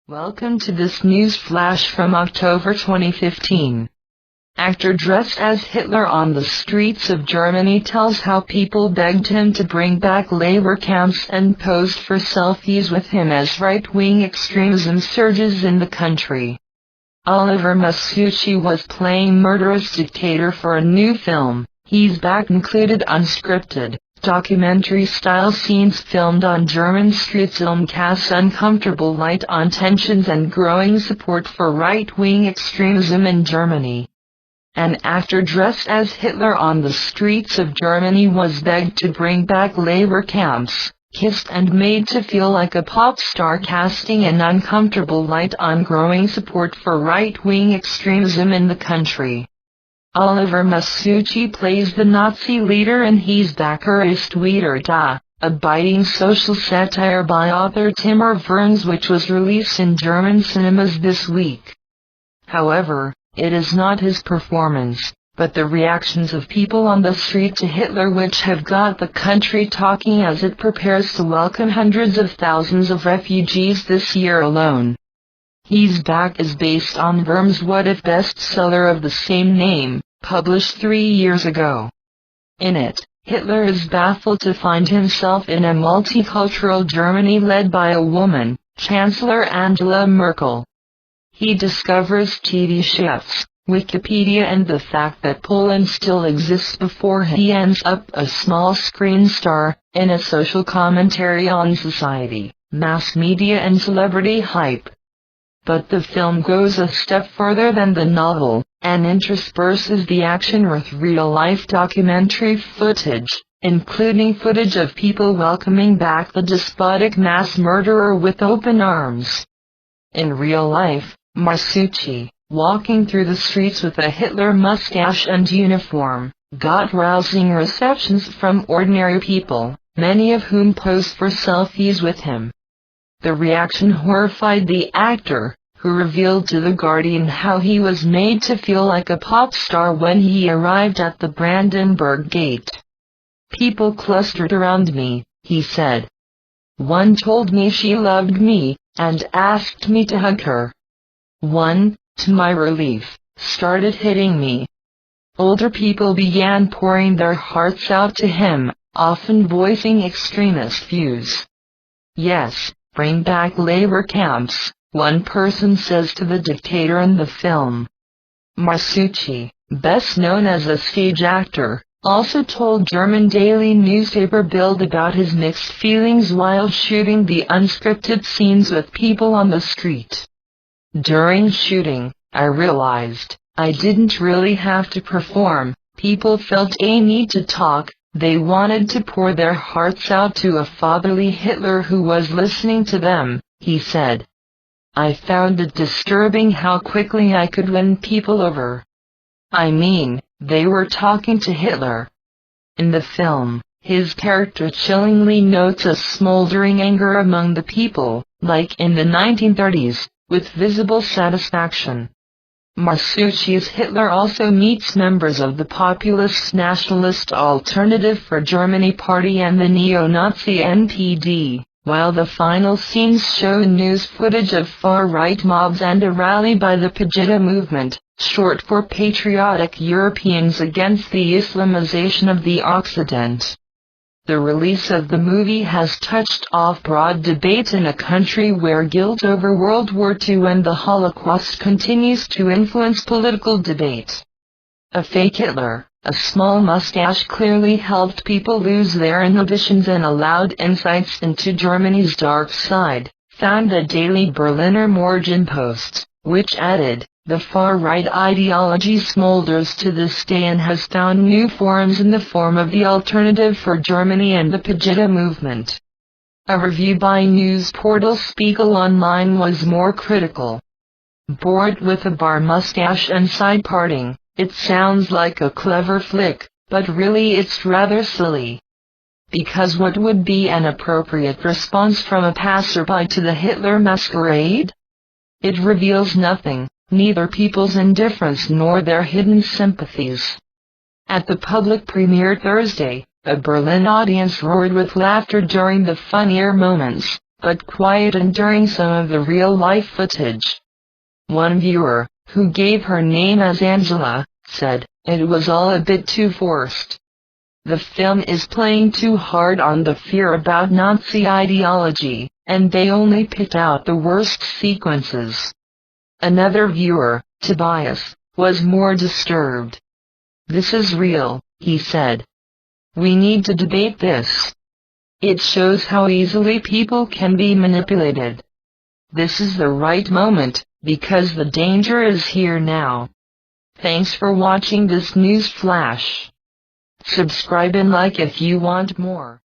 Welcome to this news flash from October 2015. Actor dressed as Hitler on the streets of Germany tells how people begged him to bring back labor camps and posed for selfies with him as right-wing extremism surges in the country. Oliver Masucci was playing murderous dictator for a new film. He's Back included unscripted, documentary-style scenes filmed on German streets casts uncomfortable light on tensions and growing support for right-wing extremism in Germany. An actor dressed as Hitler on the streets of Germany was begged to bring back labor camps, kissed and made to feel like a pop star, casting an uncomfortable light on growing support for right-wing extremism in the country. Oliver Masucci plays the Nazi leader in He's Back ist wieder da, a biting social satire by author Timur Verns, which was released in German cinemas this week. However, it is not his performance, but the reactions of people on the street to Hitler which have got the country talking as it prepares to welcome hundreds of thousands of refugees this year alone. He's Back is based on Vermes' What If bestseller of the same name, published 3 years ago. In it, Hitler is baffled to find himself in a multicultural Germany led by a woman, Chancellor Angela Merkel. He discovers TV chefs, Wikipedia and the fact that Poland still exists before he ends up a small-screen star, in a social commentary on society, mass media and celebrity hype. But the film goes a step further than the novel, and intersperses the action with real-life documentary footage, including footage of people welcoming back the despotic mass murderer with open arms. In real life, Masucci, walking through the streets with a Hitler mustache and uniform, got rousing receptions from ordinary people, many of whom posed for selfies with him. The reaction horrified the actor, who revealed to The Guardian how he was made to feel like a pop star when he arrived at the Brandenburg Gate. "People clustered around me," he said. "One told me she loved me, and asked me to hug her. One, to my relief, started hitting me. Older people began pouring their hearts out to him, often voicing extremist views. Yes, bring back labor camps," one person says to the dictator in the film. Masucci, best known as a stage actor, also told German daily newspaper Bild about his mixed feelings while shooting the unscripted scenes with people on the street. "During shooting, I realized I didn't really have to perform. People felt a need to talk. They wanted to pour their hearts out to a fatherly Hitler who was listening to them," he said. "I found it disturbing how quickly I could win people over. I mean, they were talking to Hitler." In the film, his character chillingly notes a smoldering anger among the people, like in the 1930s, with visible satisfaction. Masucci's Hitler also meets members of the populist Nationalist Alternative for Germany party and the neo-Nazi NPD, while the final scenes show news footage of far-right mobs and a rally by the Pegida movement, short for Patriotic Europeans Against the Islamization of the Occident. The release of the movie has touched off broad debate in a country where guilt over World War II and the Holocaust continues to influence political debate. A fake Hitler, a small mustache, clearly helped people lose their inhibitions and allowed insights into Germany's dark side, found the Daily Berliner Morgenpost, which added, "The far-right ideology smolders to this day and has found new forms in the form of the Alternative for Germany and the Pegida movement." A review by news portal Spiegel Online was more critical. "Bored with a bar mustache and side parting, it sounds like a clever flick, but really it's rather silly. Because what would be an appropriate response from a passerby to the Hitler masquerade? It reveals nothing, neither people's indifference nor their hidden sympathies." At the public premiere Thursday, a Berlin audience roared with laughter during the funnier moments, but quietened during some of the real-life footage. One viewer, who gave her name as Angela, said, "It was all a bit too forced. The film is playing too hard on the fear about Nazi ideology, and they only picked out the worst sequences." Another viewer, Tobias, was more disturbed. "This is real," he said. "We need to debate this. It shows how easily people can be manipulated. This is the right moment, because the danger is here now." Thanks for watching this news flash. Subscribe and like if you want more.